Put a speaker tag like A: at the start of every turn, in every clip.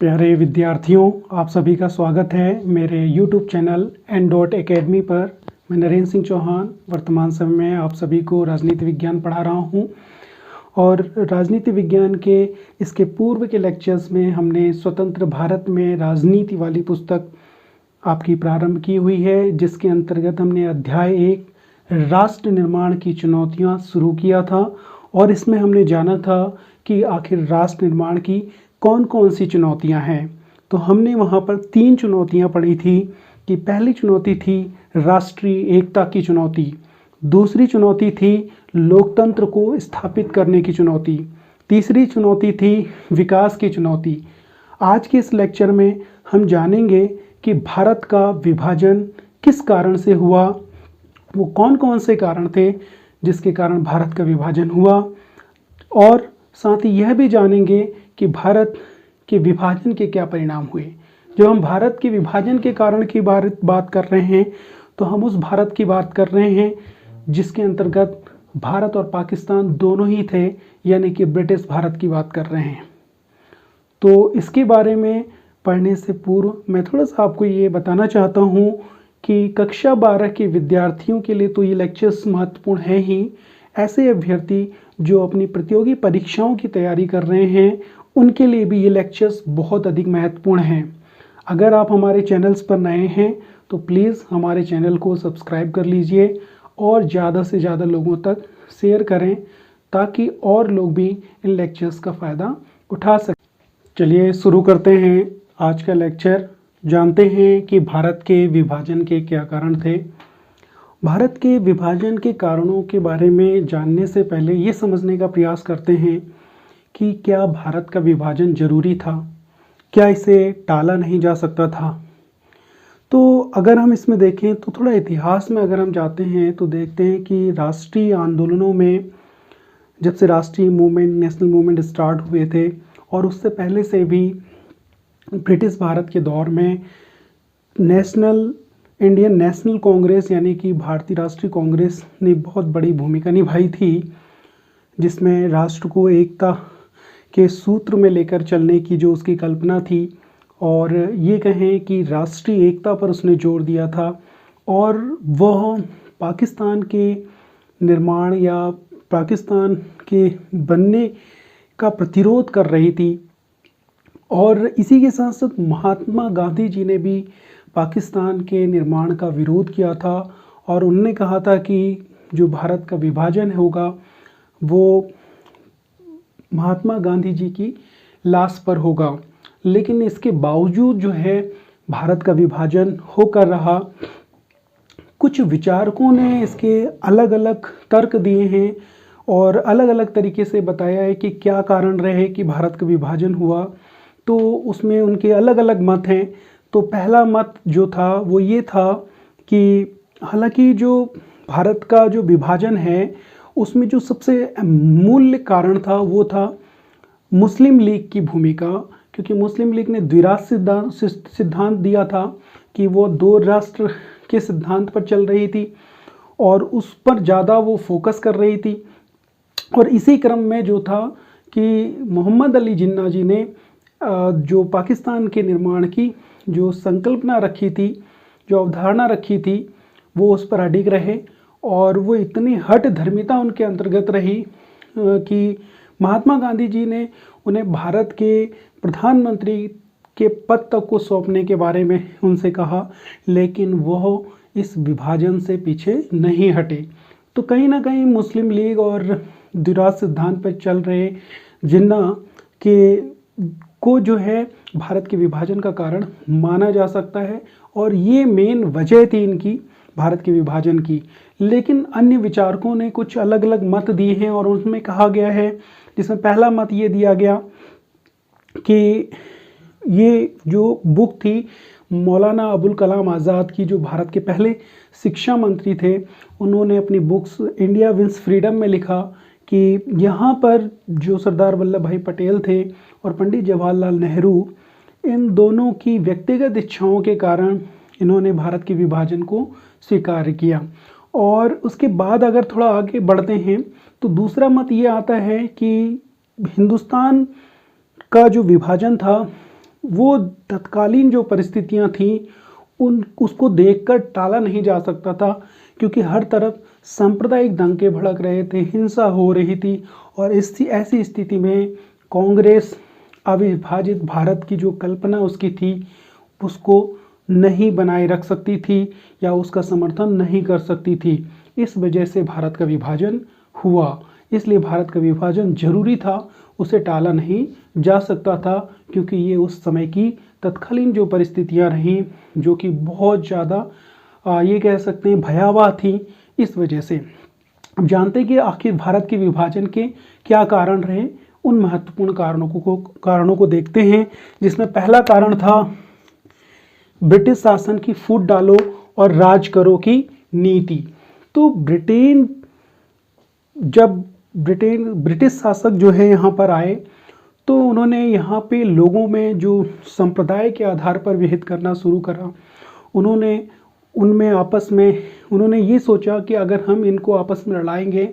A: प्यारे विद्यार्थियों, आप सभी का स्वागत है मेरे YouTube चैनल N.Academy पर। मैं नरेंद्र सिंह चौहान वर्तमान समय में आप सभी को राजनीति विज्ञान पढ़ा रहा हूं। और राजनीति विज्ञान के इसके पूर्व के लेक्चर्स में हमने स्वतंत्र भारत में राजनीति वाली पुस्तक आपकी प्रारंभ की हुई है, जिसके अंतर्गत हमने अध्याय 1 राष्ट्र निर्माण की चुनौतियां शुरू किया था। और इसमें हमने जाना था कि आखिर राष्ट्र निर्माण की कौन कौन सी चुनौतियां हैं। तो हमने वहां पर 3 चुनौतियां पढ़ी थी कि पहली चुनौती थी राष्ट्रीय एकता की चुनौती, दूसरी चुनौती थी लोकतंत्र को स्थापित करने की चुनौती, तीसरी चुनौती थी विकास की चुनौती। आज के इस लेक्चर में हम जानेंगे कि भारत का विभाजन किस कारण से हुआ, वो कौन कौन से कारण थे जिसके कारण भारत का विभाजन हुआ, और साथ ही यह भी जानेंगे कि भारत के विभाजन के क्या परिणाम हुए। जब हम भारत के विभाजन के कारण की बात कर रहे हैं तो हम उस भारत की बात कर रहे हैं जिसके अंतर्गत भारत और पाकिस्तान दोनों ही थे, यानी कि ब्रिटिश भारत की बात कर रहे हैं। तो इसके बारे में पढ़ने से पूर्व मैं थोड़ा सा आपको ये बताना चाहता हूँ कि कक्षा 12 के विद्यार्थियों के लिए तो ये लेक्चर्स महत्वपूर्ण है ही। ऐसे अभ्यर्थी जो अपनी प्रतियोगी परीक्षाओं की तैयारी कर रहे हैं उनके लिए भी ये लेक्चर्स बहुत अधिक महत्वपूर्ण हैं। अगर आप हमारे चैनल्स पर नए हैं तो प्लीज़ हमारे चैनल को सब्सक्राइब कर लीजिए और ज़्यादा से ज़्यादा लोगों तक शेयर करें ताकि और लोग भी इन लेक्चर्स का फ़ायदा उठा सकें। चलिए शुरू करते हैं आज का लेक्चर। जानते हैं कि भारत के विभाजन के क्या कारण थे। भारत के विभाजन के कारणों के बारे में जानने से पहले ये समझने का प्रयास करते हैं कि क्या भारत का विभाजन जरूरी था, क्या इसे टाला नहीं जा सकता था। तो अगर हम इसमें देखें तो थोड़ा इतिहास में अगर हम जाते हैं तो देखते हैं कि राष्ट्रीय आंदोलनों में जब से राष्ट्रीय मूवमेंट, नेशनल मूवमेंट स्टार्ट हुए थे और उससे पहले से भी ब्रिटिश भारत के दौर में इंडियन नेशनल कांग्रेस यानी कि भारतीय राष्ट्रीय कांग्रेस ने बहुत बड़ी भूमिका निभाई थी, जिसमें राष्ट्र को एकता के सूत्र में लेकर चलने की जो उसकी कल्पना थी, और ये कहें कि राष्ट्रीय एकता पर उसने जोर दिया था। और वह पाकिस्तान के निर्माण या पाकिस्तान के बनने का प्रतिरोध कर रही थी। और इसी के साथ साथ महात्मा गांधी जी ने भी पाकिस्तान के निर्माण का विरोध किया था और उन्होंने कहा था कि जो भारत का विभाजन होगा वो महात्मा गांधी जी की लाश पर होगा। लेकिन इसके बावजूद जो है भारत का विभाजन होकर रहा। कुछ विचारकों ने इसके अलग अलग तर्क दिए हैं और अलग अलग तरीके से बताया है कि क्या कारण रहे कि भारत का विभाजन हुआ। तो उसमें उनके अलग अलग मत हैं। तो पहला मत जो था वो ये था कि हालांकि जो भारत का जो विभाजन है उसमें जो सबसे मूल कारण था वो था मुस्लिम लीग की भूमिका, क्योंकि मुस्लिम लीग ने द्विराष्ट्र सिद्धांत दिया था कि वो 2 राष्ट्र के सिद्धांत पर चल रही थी और उस पर ज़्यादा वो फोकस कर रही थी। और इसी क्रम में जो था कि मोहम्मद अली जिन्ना जी ने जो पाकिस्तान के निर्माण की जो संकल्पना रखी थी, जो अवधारणा रखी थी, वो उस पर अडिग रहे। और वो इतनी हठ धर्मिता उनके अंतर्गत रही कि महात्मा गांधी जी ने उन्हें भारत के प्रधानमंत्री के पद तक को सौंपने के बारे में उनसे कहा, लेकिन वह इस विभाजन से पीछे नहीं हटे। तो कहीं ना कहीं मुस्लिम लीग और द्विराष्ट्र सिद्धांत पर चल रहे जिन्ना के को जो है भारत के विभाजन का कारण माना जा सकता है और ये मेन वजह थी इनकी भारत के विभाजन की। लेकिन अन्य विचारकों ने कुछ अलग अलग मत दिए हैं और उसमें कहा गया है, जिसमें पहला मत ये दिया गया कि ये जो बुक थी मौलाना अबुल कलाम आज़ाद की, जो भारत के पहले शिक्षा मंत्री थे, उन्होंने अपनी बुक्स इंडिया विंस फ्रीडम में लिखा कि यहाँ पर जो सरदार वल्लभ भाई पटेल थे और पंडित जवाहरलाल नेहरू, इन दोनों की व्यक्तिगत इच्छाओं के कारण इन्होंने भारत के विभाजन को स्वीकार किया। और उसके बाद अगर थोड़ा आगे बढ़ते हैं तो दूसरा मत ये आता है कि हिंदुस्तान का जो विभाजन था वो तत्कालीन जो परिस्थितियां थीं उन उसको देखकर टाला नहीं जा सकता था, क्योंकि हर तरफ सांप्रदायिक दंगे भड़क रहे थे, हिंसा हो रही थी। और ऐसी स्थिति में कांग्रेस अविभाजित भारत की जो कल्पना उसकी थी उसको नहीं बनाए रख सकती थी या उसका समर्थन नहीं कर सकती थी। इस वजह से भारत का विभाजन हुआ। इसलिए भारत का विभाजन जरूरी था, उसे टाला नहीं जा सकता था, क्योंकि ये उस समय की तत्कालीन जो परिस्थितियां रहीं जो कि बहुत ज़्यादा ये कह सकते हैं भयावह थी। इस वजह से अब जानते हैं कि आखिर भारत के विभाजन के क्या कारण रहे। उन महत्वपूर्ण कारणों को देखते हैं, जिसमें पहला कारण था ब्रिटिश शासन की फूट डालो और राज करो की नीति। तो जब ब्रिटिश शासक जो है यहाँ पर आए तो उन्होंने यहाँ पे लोगों में जो संप्रदाय के आधार पर विहित करना शुरू करा। उन्होंने ये सोचा कि अगर हम इनको आपस में लड़ाएंगे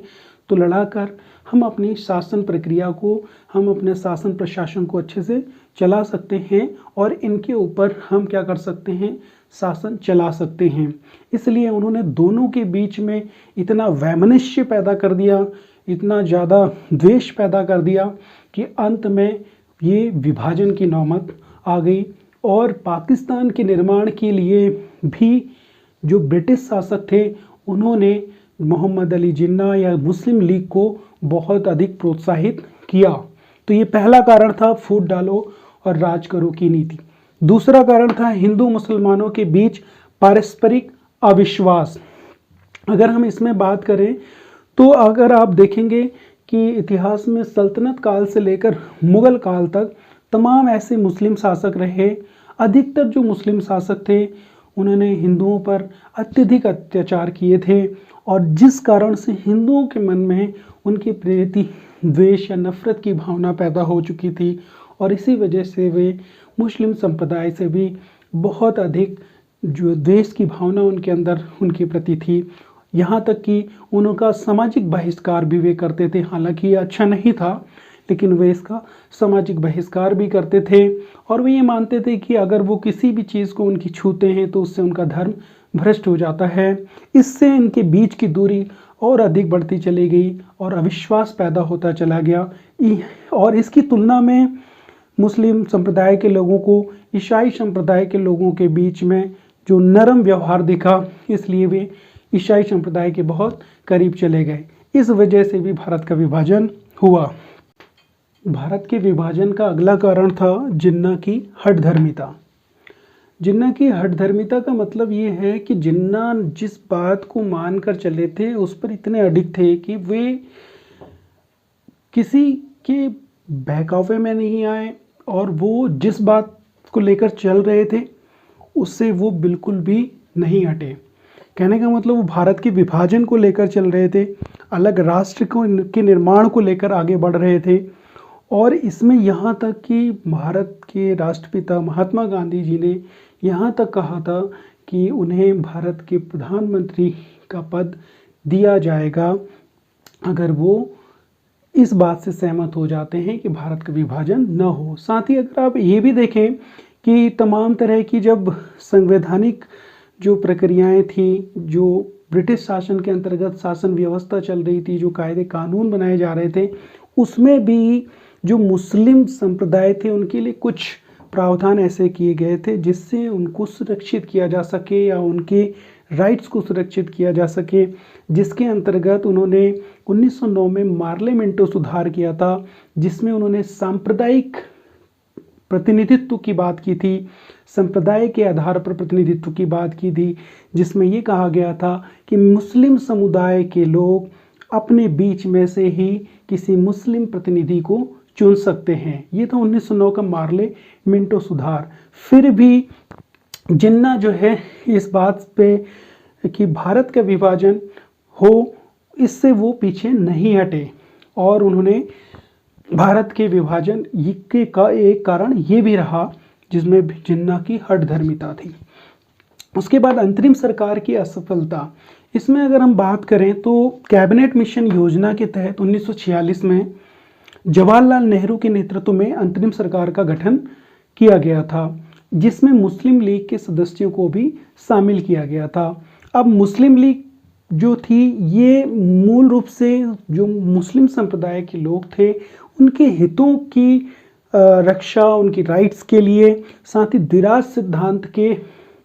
A: तो लड़ाकर हम अपनी शासन प्रक्रिया को, हम अपने शासन प्रशासन को अच्छे से चला सकते हैं और इनके ऊपर हम क्या कर सकते हैं, शासन चला सकते हैं। इसलिए उन्होंने दोनों के बीच में इतना वैमनस्य पैदा कर दिया, इतना ज़्यादा द्वेष पैदा कर दिया कि अंत में ये विभाजन की नौबत आ गई। और पाकिस्तान के निर्माण के लिए भी जो ब्रिटिश शासक थे उन्होंने मोहम्मद अली जिन्ना या मुस्लिम लीग को बहुत अधिक प्रोत्साहित किया। तो ये पहला कारण था, फूट डालो और राज करो की नीति। दूसरा कारण था हिंदू मुसलमानों के बीच पारस्परिक अविश्वास। अगर हम इसमें बात करें तो अगर आप देखेंगे कि इतिहास में सल्तनत काल से लेकर मुगल काल तक तमाम ऐसे मुस्लिम शासक रहे। अधिकतर जो मुस्लिम शासक थे उन्होंने हिंदुओं पर अत्यधिक अत्याचार किए थे, और जिस कारण से हिंदुओं के मन में उनके प्रति द्वेष या नफरत की भावना पैदा हो चुकी थी। और इसी वजह से वे मुस्लिम संप्रदाय से भी बहुत अधिक जो द्वेष की भावना उनके अंदर उनके प्रति थी। यहाँ तक कि उनका सामाजिक बहिष्कार भी वे करते थे। हालांकि ये अच्छा नहीं था, लेकिन वे इसका सामाजिक बहिष्कार भी करते थे। और वे ये मानते थे कि अगर वो किसी भी चीज़ को उनकी छूते हैं तो उससे उनका धर्म भ्रष्ट हो जाता है। इससे इनके बीच की दूरी और अधिक बढ़ती चली गई और अविश्वास पैदा होता चला गया। और इसकी तुलना में मुस्लिम संप्रदाय के लोगों को ईसाई संप्रदाय के लोगों के बीच में जो नरम व्यवहार दिखा, इसलिए वे ईसाई संप्रदाय के बहुत करीब चले गए। इस वजह से भी भारत का विभाजन हुआ। भारत के विभाजन का अगला कारण था जिन्ना की हठधर्मिता। जिन्ना की हठधर्मिता का मतलब ये है कि जिन्ना जिस बात को मानकर चले थे उस पर इतने अडिग थे कि वे किसी के बहकावे में नहीं आए, और वो जिस बात को लेकर चल रहे थे उससे वो बिल्कुल भी नहीं हटे। कहने का मतलब वो भारत के विभाजन को लेकर चल रहे थे, अलग राष्ट्र के निर्माण को लेकर आगे बढ़ रहे थे। और इसमें यहाँ तक कि भारत के राष्ट्रपिता महात्मा गांधी जी ने यहाँ तक कहा था कि उन्हें भारत के प्रधानमंत्री का पद दिया जाएगा अगर वो इस बात से सहमत हो जाते हैं कि भारत का विभाजन न हो। साथ ही अगर आप ये भी देखें कि तमाम तरह की जब संवैधानिक जो प्रक्रियाएं थी, जो ब्रिटिश शासन के अंतर्गत शासन व्यवस्था चल रही थी, जो कायदे कानून बनाए जा रहे थे, उसमें भी जो मुस्लिम संप्रदाय थे उनके लिए कुछ प्रावधान ऐसे किए गए थे जिससे उनको सुरक्षित किया जा सके या उनके राइट्स को सुरक्षित किया जा सके, जिसके अंतर्गत उन्होंने 1909 में मार्लेमेंटो सुधार किया था, जिसमें उन्होंने सांप्रदायिक प्रतिनिधित्व की बात की थी, संप्रदाय के आधार पर प्रतिनिधित्व की बात की थी, जिसमें ये कहा गया था कि मुस्लिम समुदाय के लोग अपने बीच में से ही किसी मुस्लिम प्रतिनिधि को चुन सकते हैं। ये था 1909 का मार्लेमेंटो सुधार। फिर भी जिन्ना जो है इस बात पे कि भारत का विभाजन हो, इससे वो पीछे नहीं हटे, और उन्होंने भारत के विभाजन का एक कारण ये भी रहा जिसमें जिन्ना की हठधर्मिता थी। उसके बाद अंतरिम सरकार की असफलता। इसमें अगर हम बात करें तो कैबिनेट मिशन योजना के तहत 1946 में जवाहरलाल नेहरू के नेतृत्व में अंतरिम सरकार का गठन किया गया था, जिसमें मुस्लिम लीग के सदस्यों को भी शामिल किया गया था। अब मुस्लिम लीग जो थी, ये मूल रूप से जो मुस्लिम संप्रदाय के लोग थे उनके हितों की रक्षा, उनकी राइट्स के लिए, साथ ही द्विराज सिद्धांत के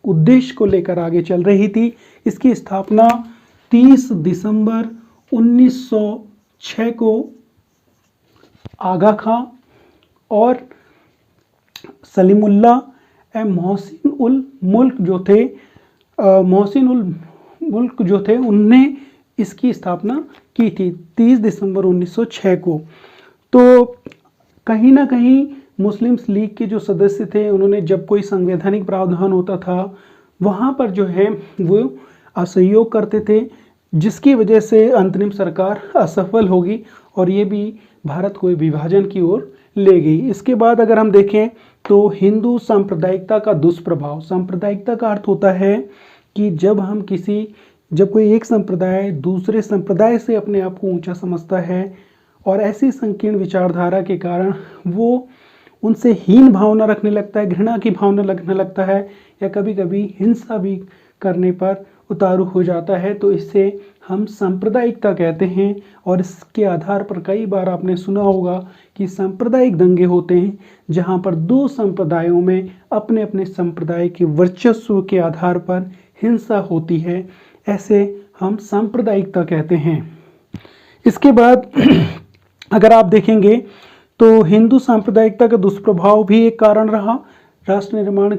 A: उद्देश्य को लेकर आगे चल रही थी। इसकी स्थापना 30 दिसंबर 1906 को आगा खां और सलीमुल्लाह मोहसिन उल मुल्क जो थे उनने इसकी स्थापना की थी 30 दिसंबर 1906 को। तो कहीं ना कहीं मुस्लिम लीग के जो सदस्य थे, उन्होंने जब कोई संवैधानिक प्रावधान होता था वहाँ पर जो है वो असहयोग करते थे, जिसकी वजह से अंतरिम सरकार असफल होगी और ये भी भारत को विभाजन की ओर ले गई। इसके बाद अगर हम देखें तो हिंदू सांप्रदायिकता का दुष्प्रभाव। सांप्रदायिकता का अर्थ होता है कि जब कोई एक संप्रदाय दूसरे संप्रदाय से अपने आप को ऊंचा समझता है और ऐसी संकीर्ण विचारधारा के कारण वो उनसे हीन भावना रखने लगता है, घृणा की भावना रखने लगता है, या कभी कभी हिंसा भी करने पर उतारू हो जाता है, तो इससे हम सांप्रदायिकता कहते हैं। और इसके आधार पर कई बार आपने सुना होगा कि सांप्रदायिक दंगे होते हैं, जहां पर दो संप्रदायों में अपने अपने संप्रदाय के वर्चस्व के आधार पर हिंसा होती है, ऐसे हम सांप्रदायिकता कहते हैं। इसके बाद अगर आप देखेंगे तो हिंदू सांप्रदायिकता का दुष्प्रभाव भी एक कारण रहा राष्ट्र निर्माण,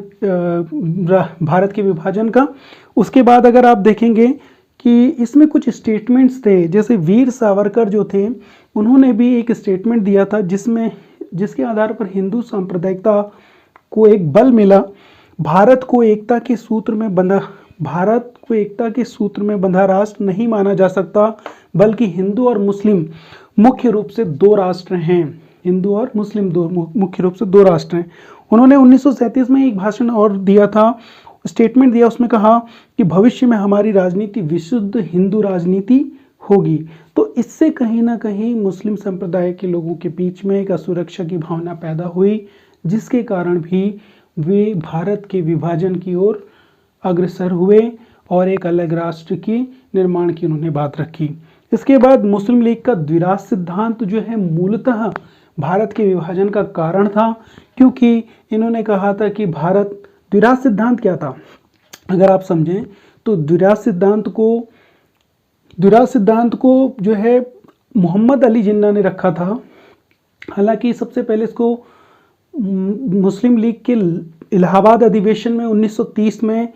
A: भारत के विभाजन का। उसके बाद अगर आप देखेंगे कि इसमें कुछ स्टेटमेंट्स थे, जैसे वीर सावरकर जो थे उन्होंने भी एक स्टेटमेंट दिया था जिसके आधार पर हिंदू सांप्रदायिकता को एक बल मिला। भारत को एकता के सूत्र में बंधा राष्ट्र नहीं माना जा सकता, बल्कि हिंदू और मुस्लिम मुख्य रूप से दो राष्ट्र हैं। हिंदू और मुस्लिम मुख्य रूप से दो राष्ट्र हैं। उन्होंने 1937 में एक भाषण और दिया था, स्टेटमेंट दिया, उसमें कहा कि भविष्य में हमारी राजनीति विशुद्ध हिंदू राजनीति होगी। तो इससे कहीं ना कहीं मुस्लिम संप्रदाय के लोगों के बीच में एक असुरक्षा की भावना पैदा हुई, जिसके कारण भी वे भारत के विभाजन की ओर अग्रसर हुए और एक अलग राष्ट्र की निर्माण की उन्होंने बात रखी। इसके बाद मुस्लिम लीग का द्विराज सिद्धांत जो है मूलतः भारत के विभाजन का कारण था, क्योंकि इन्होंने कहा था कि द्विराज सिद्धांत क्या था, अगर आप समझें तो द्विराज सिद्धांत को जो है मोहम्मद अली जिन्ना ने रखा था। हालांकि सबसे पहले इसको मुस्लिम लीग के इलाहाबाद अधिवेशन में 1930 में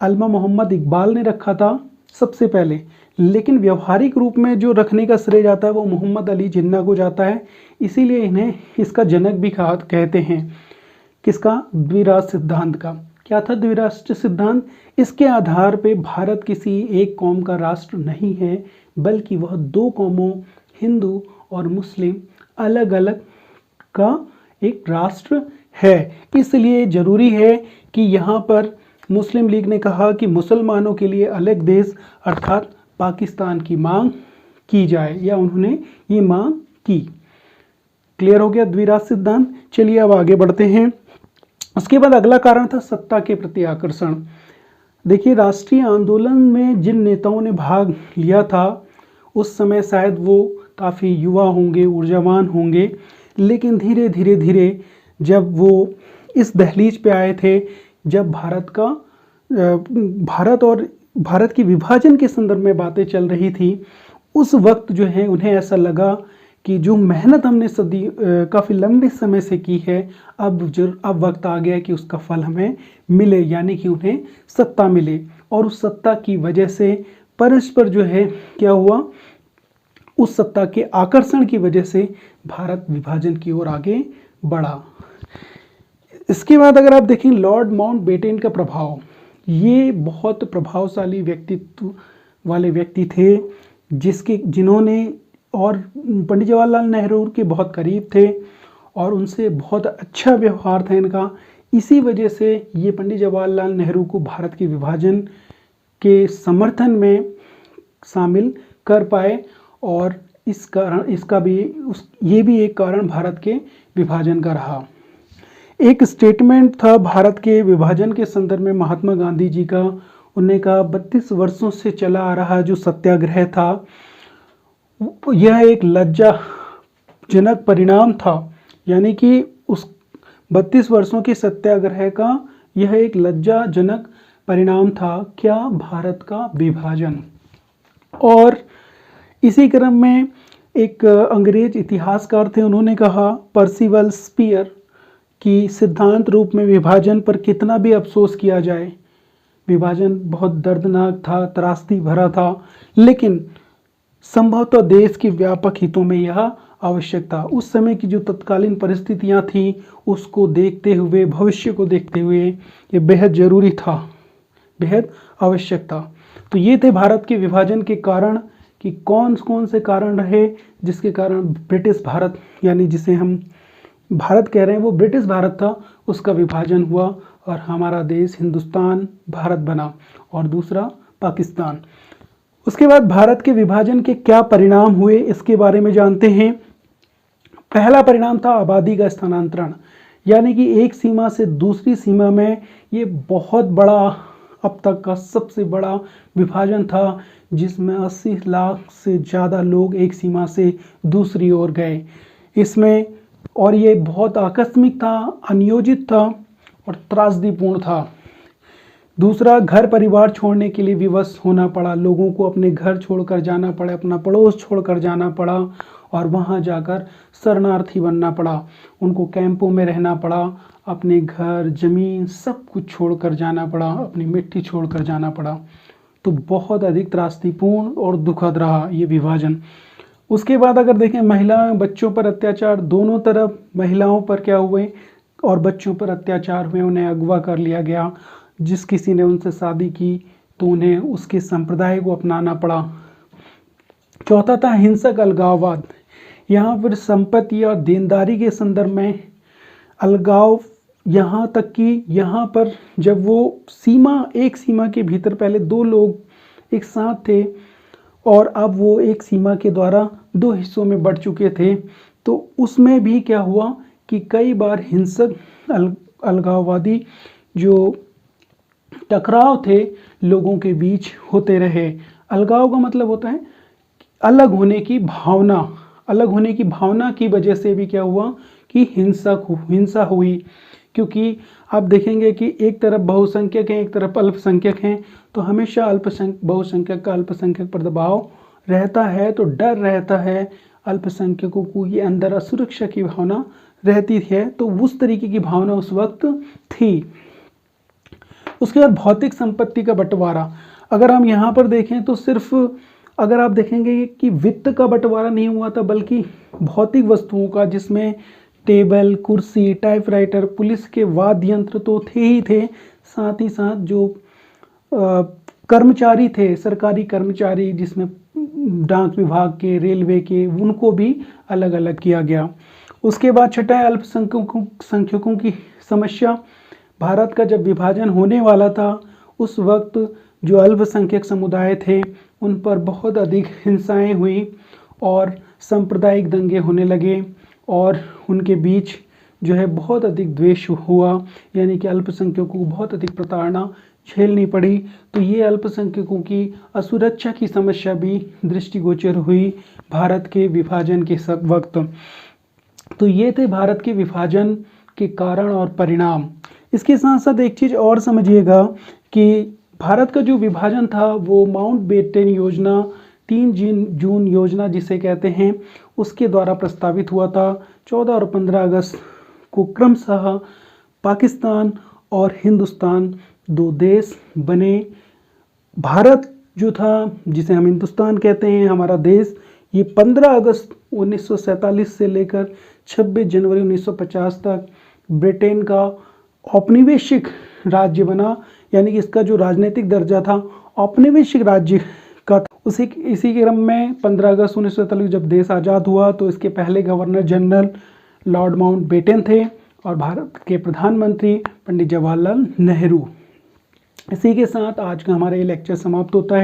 A: अल्मा मोहम्मद इकबाल ने रखा था सबसे पहले, लेकिन व्यवहारिक रूप में जो रखने का श्रेय जाता है वो मोहम्मद अली जिन्ना को जाता है। इसीलिए इन्हें इसका जनक भी कहते हैं। किसका? द्विराज सिद्धांत का। क्या था द्विराष्ट्र सिद्धांत? इसके आधार पे भारत किसी एक कौम का राष्ट्र नहीं है, बल्कि वह दो कौमों हिंदू और मुस्लिम अलग अलग का एक राष्ट्र है। इसलिए जरूरी है कि यहाँ पर मुस्लिम लीग ने कहा कि मुसलमानों के लिए अलग देश अर्थात पाकिस्तान की मांग की जाए, या उन्होंने ये मांग की। क्लियर हो गया द्विराज सिद्धांत। चलिए अब आगे बढ़ते हैं। उसके बाद अगला कारण था सत्ता के प्रति आकर्षण। देखिए, राष्ट्रीय आंदोलन में जिन नेताओं ने भाग लिया था उस समय शायद वो काफ़ी युवा होंगे, ऊर्जावान होंगे, लेकिन धीरे धीरे जब वो इस दहलीज पे आए थे, जब भारत की विभाजन के संदर्भ में बातें चल रही थी, उस वक्त जो है उन्हें ऐसा लगा कि जो मेहनत हमने काफ़ी लंबे समय से की है, अब वक्त आ गया कि उसका फल हमें मिले, यानी कि उन्हें सत्ता मिले। और उस सत्ता की वजह से परस्पर जो है क्या हुआ, उस सत्ता के आकर्षण की वजह से भारत विभाजन की ओर आगे बढ़ा। इसके बाद अगर आप देखें लॉर्ड माउंटबेटन का प्रभाव, ये बहुत प्रभावशाली व्यक्तित्व वाले व्यक्ति थे, जिन्होंने और पंडित जवाहरलाल नेहरू के बहुत करीब थे और उनसे बहुत अच्छा व्यवहार था इनका। इसी वजह से ये पंडित जवाहरलाल नेहरू को भारत के विभाजन के समर्थन में शामिल कर पाए, और ये भी एक कारण भारत के विभाजन का रहा। एक स्टेटमेंट था भारत के विभाजन के संदर्भ में महात्मा गांधी जी का। उन्होंने कहा 32 वर्षों से चला आ रहा जो सत्याग्रह था यह एक लज्जाजनक परिणाम था। यानी कि उस 32 वर्षों के सत्याग्रह का यह एक लज्जाजनक परिणाम था, क्या? भारत का विभाजन। और इसी क्रम में एक अंग्रेज इतिहासकार थे, उन्होंने कहा पर्सिवल स्पीयर कि सिद्धांत रूप में विभाजन पर कितना भी अफसोस किया जाए, विभाजन बहुत दर्दनाक था, त्रासदी भरा था, लेकिन संभवतः देश के व्यापक हितों में यह आवश्यक था। उस समय की जो तत्कालीन परिस्थितियां थीं उसको देखते हुए, भविष्य को देखते हुए ये बेहद ज़रूरी था, बेहद आवश्यक था। तो ये थे भारत के विभाजन के कारण कि कौन कौन से कारण रहे जिसके कारण ब्रिटिश भारत, यानी जिसे हम भारत कह रहे हैं वो ब्रिटिश भारत था, उसका विभाजन हुआ और हमारा देश हिंदुस्तान भारत बना और दूसरा पाकिस्तान। उसके बाद भारत के विभाजन के क्या परिणाम हुए इसके बारे में जानते हैं। पहला परिणाम था आबादी का स्थानांतरण, यानी कि एक सीमा से दूसरी सीमा में ये बहुत बड़ा, अब तक का सबसे बड़ा विभाजन था जिसमें 80 लाख से ज़्यादा लोग एक सीमा से दूसरी ओर गए इसमें। और ये बहुत आकस्मिक था, अनियोजित था और त्रासदीपूर्ण था। दूसरा, घर परिवार छोड़ने के लिए विवश होना पड़ा, लोगों को अपने घर छोड़कर जाना पड़ा, अपना पड़ोस छोड़कर जाना पड़ा और वहाँ जाकर शरणार्थी बनना पड़ा, उनको कैंपों में रहना पड़ा, अपने घर ज़मीन सब कुछ छोड़कर जाना पड़ा, अपनी मिट्टी छोड़कर जाना पड़ा। तो बहुत अधिक त्रासदीपूर्ण और दुखद रहा ये विभाजन। उसके बाद अगर देखें महिलाओं बच्चों पर अत्याचार, दोनों तरफ महिलाओं पर क्या हुए और बच्चों पर अत्याचार हुए, उन्हें अगवा कर लिया गया। जिस किसी ने उनसे शादी की तो उन्हें उसके संप्रदाय को अपनाना पड़ा। चौथा था हिंसक अलगाववाद, यहाँ पर संपत्ति और देनदारी के संदर्भ में अलगाव, यहाँ तक कि यहाँ पर जब वो एक सीमा के भीतर पहले दो लोग एक साथ थे और अब वो एक सीमा के द्वारा दो हिस्सों में बढ़ चुके थे, तो उसमें भी क्या हुआ कि कई बार हिंसक अलगाववादी जो टकराव थे लोगों के बीच होते रहे। अलगाव का मतलब होता है अलग होने की भावना, अलग होने की भावना की वजह से भी क्या हुआ कि हिंसा हुई। क्योंकि आप देखेंगे कि एक तरफ बहुसंख्यक हैं, एक तरफ अल्पसंख्यक हैं, तो हमेशा बहुसंख्यक का अल्पसंख्यक पर दबाव रहता है, तो डर रहता है, अल्पसंख्यकों को ये अंदर असुरक्षा की भावना रहती है। तो उस तरीके की भावना उस वक्त थी। उसके बाद भौतिक संपत्ति का बंटवारा, अगर हम यहाँ पर देखें तो सिर्फ अगर आप देखेंगे कि वित्त का बंटवारा नहीं हुआ था, बल्कि भौतिक वस्तुओं का, जिसमें टेबल, कुर्सी, टाइपराइटर, पुलिस के वाद्य यंत्र तो थे ही थे, साथ ही साथ जो कर्मचारी थे, सरकारी कर्मचारी, जिसमें डाक विभाग के, रेलवे के, उनको भी अलग अलग किया गया। उसके बाद छठा है अल्पसंख्यकों की समस्या। भारत का जब विभाजन होने वाला था उस वक्त जो अल्पसंख्यक समुदाय थे उन पर बहुत अधिक हिंसाएं हुई और सांप्रदायिक दंगे होने लगे और उनके बीच जो है बहुत अधिक द्वेष हुआ, यानी कि अल्पसंख्यकों को बहुत अधिक प्रताड़ना झेलनी पड़ी। तो ये अल्पसंख्यकों की असुरक्षा की समस्या भी दृष्टिगोचर हुई भारत के विभाजन के वक्त। तो ये थे भारत के विभाजन के कारण और परिणाम। इसके साथ साथ एक चीज़ और समझिएगा कि भारत का जो विभाजन था वो माउंटबेटन योजना, 3 जून योजना जिसे कहते हैं, उसके द्वारा प्रस्तावित हुआ था। 14 और 15 अगस्त को क्रमशः पाकिस्तान और हिंदुस्तान दो देश बने। भारत जो था, जिसे हम हिंदुस्तान कहते हैं, हमारा देश, ये 15 अगस्त 1947 से लेकर 26 जनवरी 1950 तक ब्रिटेन का औपनिवेशिक राज्य बना, यानी कि इसका जो राजनीतिक दर्जा था औपनिवेशिक राज्य का था। इसी क्रम में 15 अगस्त 1947 जब देश आज़ाद हुआ तो इसके पहले गवर्नर जनरल लॉर्ड माउंटबेटन थे और भारत के प्रधानमंत्री पंडित जवाहरलाल नेहरू। इसी के साथ आज का हमारा ये लेक्चर समाप्त होता है।